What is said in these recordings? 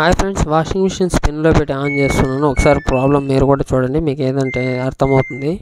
Hi friends, washing machine స్పిన్లో పెట్టి on చేస్తున్నాను. ఒకసారి ప్రాబ్లం మీరు కూడా చూడండి, మీకు ఏదంటే అర్థమవుతుంది.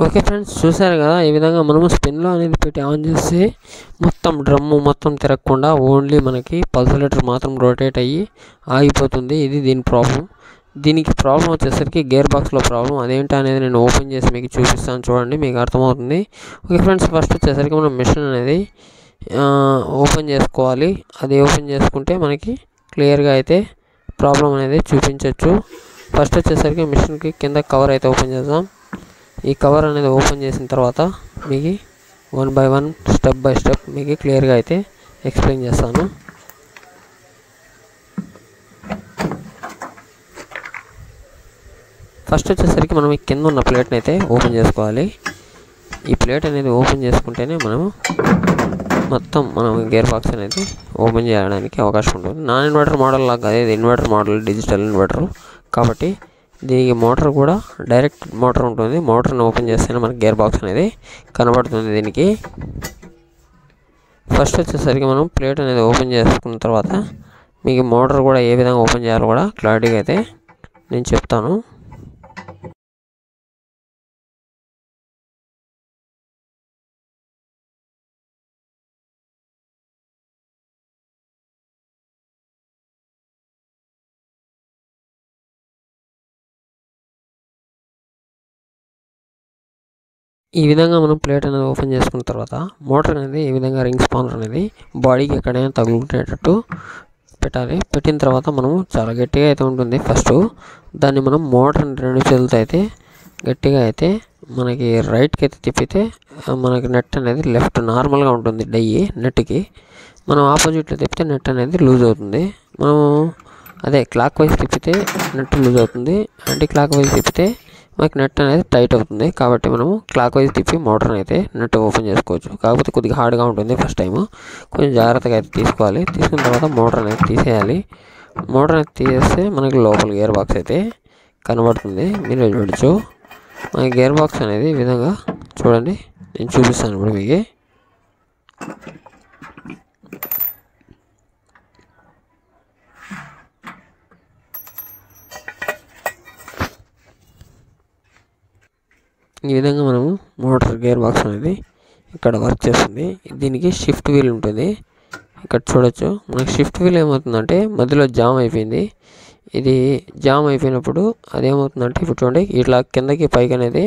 ఓకే ఫ్రెండ్స్, చూసారు కదా, ఈ విధంగా మనము స్పిన్లో అనేది పెట్టి ఆన్ చేస్తే మొత్తం డ్రమ్ము మొత్తం తిరగకుండా ఓన్లీ మనకి పల్సలేటర్ మాత్రం రొటేట్ అయ్యి ఆగిపోతుంది. ఇది దీని ప్రాబ్లం. దీనికి ప్రాబ్లం వచ్చేసరికి గేర్ బాక్స్లో ప్రాబ్లం. అదేంటి అనేది నేను ఓపెన్ చేసి మీకు చూపిస్తాను, చూడండి, మీకు అర్థమవుతుంది. ఓకే ఫ్రెండ్స్, ఫస్ట్ వచ్చేసరికి మనం మిషన్ అనేది ఓపెన్ చేసుకోవాలి. అది ఓపెన్ చేసుకుంటే మనకి క్లియర్గా అయితే ప్రాబ్లం అనేది చూపించవచ్చు. ఫస్ట్ వచ్చేసరికి మిషన్కి కింద కవర్ అయితే ఓపెన్ చేద్దాం. ఈ కవర్ అనేది ఓపెన్ చేసిన తర్వాత మీకు 1 by 1 స్టెప్ బై స్టెప్ మీకు క్లియర్గా అయితే ఎక్స్ప్లెయిన్ చేస్తాను. ఫస్ట్ వచ్చేసరికి మనం ఈ కింద ఉన్న ప్లేట్ని అయితే ఓపెన్ చేసుకోవాలి. ఈ ప్లేట్ అనేది ఓపెన్ చేసుకుంటేనే మనం గేర్ బాక్స్ అనేది ఓపెన్ చేయడానికి అవకాశం ఉంటుంది. నాన్ ఇన్వర్టర్ మోడల్ లాగా అదే ఇన్వర్టర్ మోడల్, డిజిటల్ ఇన్వర్టర్ కాబట్టి దీనికి మోటార్ కూడా డైరెక్ట్ మోటార్ ఉంటుంది. మోటార్ని ఓపెన్ చేస్తేనే మనకి గేర్ బాక్స్ అనేది కనబడుతుంది. దీనికి ఫస్ట్ వచ్చేసరికి మనం ప్లేట్ అనేది ఓపెన్ చేసుకున్న తర్వాత మీకు మోటార్ కూడా ఏ విధంగా ఓపెన్ చేయాలో కూడా క్లారిటీగా అయితే నేను చెప్తాను. ఈ విధంగా మనం ప్లేట్ అనేది ఓపెన్ చేసుకున్న తర్వాత మోటార్ అనేది ఈ విధంగా రింగ్ స్పానర్ అనేది బాడీకి ఎక్కడైనా తగులుకునేటట్టు పెట్టాలి. పెట్టిన తర్వాత మనము చాలా గట్టిగా అయితే ఉంటుంది. ఫస్ట్ దాన్ని మనం మోటార్ని 2 చేతులతో అయితే గట్టిగా అయితే మనకి రైట్కి అయితే తిప్పితే మనకి నెట్ అనేది లెఫ్ట్ నార్మల్గా ఉంటుంది. నెట్కి మనం ఆపోజిట్లో తిప్పితే నెట్ అనేది లూజ్ అవుతుంది. మనము అదే క్లాక్ వైజ్ తిప్పితే నెట్ లూజ్ అవుతుంది, యాంటీ క్లాక్ వైజ్ తిప్పితే మనకి నెట్ అనేది టైట్ అవుతుంది. కాబట్టి మనము క్లాక్ వైజ్ తిప్పి మోటార్ని అయితే నెట్ ఓపెన్ చేసుకోవచ్చు. కాకపోతే కొద్దిగా హార్డ్గా ఉంటుంది ఫస్ట్ టైము, కొంచెం జాగ్రత్తగా అయితే తీసుకోవాలి. తీసుకున్న తర్వాత మోటార్ అనేది తీసేయాలి. మోటార్ అనేది తీసేస్తే మనకి లోపల గేర్ బాక్స్ అయితే కనబడుతుంది. మీరు చూడొచ్చు, మన గేర్ బాక్స్ అనేది ఈ విధంగా చూడండి, నేను చూపిస్తాను ఇప్పుడు మీకు. ఈ విధంగా మనము మోటార్ గేర్ బాక్స్ అనేది ఇక్కడ వర్క్ చేస్తుంది. దీనికి షిఫ్ట్ వీల్ ఉంటుంది. ఇక్కడ చూడొచ్చు, మనకి షిఫ్ట్ వీల్ ఏమవుతుందంటే మధ్యలో జామ్ అయిపోయింది. ఇది జామ్ అయిపోయినప్పుడు అదేమవుతుందంటే ఇప్పుడు చూడండి, ఇట్లా కిందకి పైకి అనేది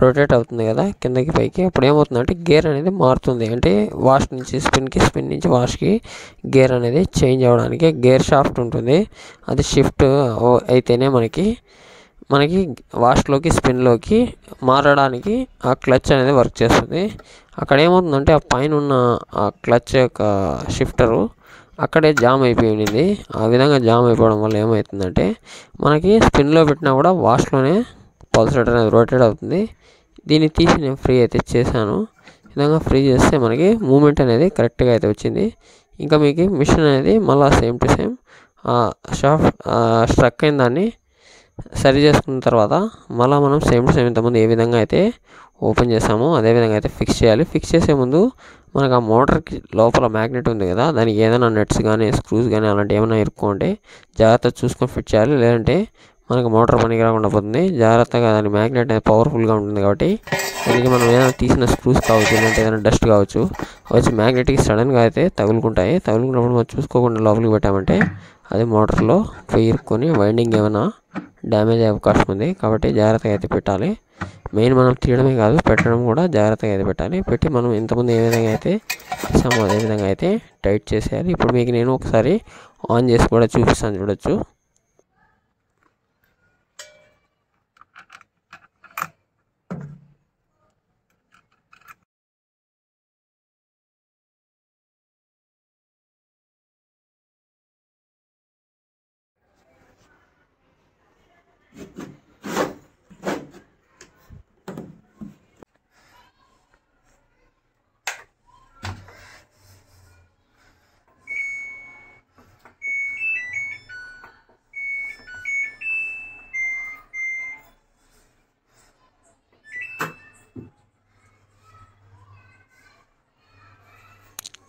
రొటేట్ అవుతుంది కదా, కిందకి పైకి. అప్పుడు ఏమవుతుందంటే గేర్ అనేది మారుతుంది. అంటే వాష్ నుంచి స్పిన్కి, స్పిన్ నుంచి వాష్కి గేర్ అనేది చేంజ్ అవ్వడానికి గేర్ షాఫ్ట్ ఉంటుంది. అది షిఫ్ట్ అయితేనే మనకి వాష్లోకి స్పిన్లోకి మారడానికి ఆ క్లచ్ అనేది వర్క్ చేస్తుంది. అక్కడ ఏమవుతుందంటే ఆ పైన ఉన్న ఆ క్లచ్ యొక్క షిఫ్టరు అక్కడే జామ్ అయిపోయి ఉండింది. ఆ విధంగా జామ్ అయిపోవడం వల్ల ఏమవుతుందంటే మనకి స్పిన్లో పెట్టినా కూడా వాష్లోనే పల్సరేటర్ అనేది రొటేట్ అవుతుంది. దీన్ని తీసి నేను ఫ్రీ అయితే చేశాను. ఈ విధంగా ఫ్రీ చేస్తే మనకి మూమెంట్ అనేది కరెక్ట్గా అయితే వచ్చింది. ఇంకా మీకు మిషన్ అనేది మళ్ళీ సేమ్ టు సేమ్ స్ట్రక్ అయిన దాన్ని సరి చేసుకున్న తర్వాత మళ్ళీ మనం సేమ్ టు సేమ్ ఇంతకుముందు ఏ విధంగా అయితే ఓపెన్ చేసామో అదే విధంగా అయితే ఫిక్స్ చేయాలి. ఫిక్స్ చేసే ముందు మనకు ఆ మోటార్కి లోపల మ్యాగ్నెట్ ఉంది కదా, దానికి ఏదైనా నెట్స్ కానీ స్క్రూస్ కానీ అలాంటి ఏమైనా ఇరుక్కుంటే జాగ్రత్తగా చూసుకొని ఫిట్ చేయాలి. లేదంటే మనకు మోటార్ పనికి రాకుండా పోతుంది. జాగ్రత్తగా దాని మ్యాగ్నెట్ అనేది పవర్ఫుల్గా ఉంటుంది కాబట్టి దానికి మనం ఏదైనా తీసిన స్క్రూస్ కావచ్చు, లేదంటే ఏదైనా డస్ట్ కావచ్చు, వచ్చి మ్యాగ్నెట్కి సడన్గా అయితే తగులుకుంటాయి. తగులుకున్నప్పుడు మనం చూసుకోకుండా లోపలికి పెట్టామంటే అది మోటార్లో ఇరుక్కొని వైండింగ్ ఏమైనా డ్యామేజ్ అయ్యే అవకాశం ఉంది. కాబట్టి జాగ్రత్తగా అయితే పెట్టాలి. మెయిన్ మనం తీయడమే కాదు, పెట్టడం కూడా జాగ్రత్తగా అయితే పెట్టాలి. పెట్టి మనం ఇంతకుముందు ఏ విధంగా అయితే చేసామో అదే విధంగా అయితే టైట్ చేసేయాలి. ఇప్పుడు మీకు నేను ఒకసారి ఆన్ చేసి కూడా చూపిస్తాను, చూడొచ్చు.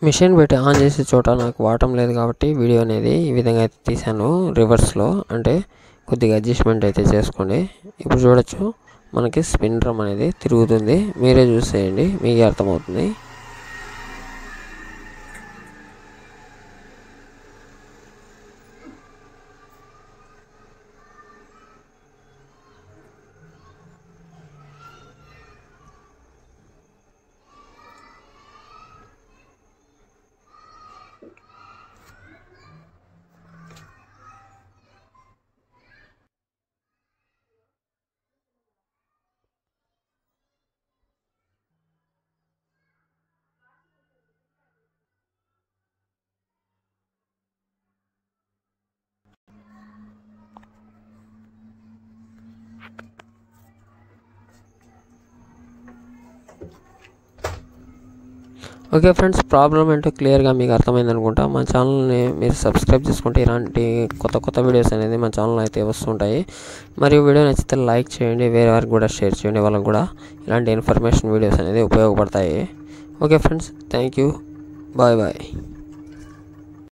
మిషన్ పెట్టి ఆన్ చేసే చోట నాకు వాడటం లేదు కాబట్టి వీడియో అనేది ఈ విధంగా అయితే తీసాను రివర్స్లో, అంటే కొద్దిగా అడ్జస్ట్మెంట్ అయితే చేసుకోండి. ఇప్పుడు చూడొచ్చు మనకి స్పిన్ డ్రమ్ అనేది తిరుగుతుంది, మీరే చూసేయండి మీకే అర్థమవుతుంది. ఓకే ఫ్రెండ్స్, ప్రాబ్లం ఏంటో క్లియర్గా మీకు అర్థమైంది అనుకుంటా. మా ఛానల్ని మీరు సబ్స్క్రైబ్ చేసుకుంటే ఇలాంటి కొత్త వీడియోస్ అనేది మా ఛానల్ అయితే వస్తుంటాయి. మరియు వీడియో నచ్చితే లైక్ చేయండి, వేరే వారికి కూడా షేర్ చేయండి, వాళ్ళకి కూడా ఇలాంటి ఇన్ఫర్మేషన్ వీడియోస్ అనేది ఉపయోగపడతాయి. Okay friends, thank you, bye bye.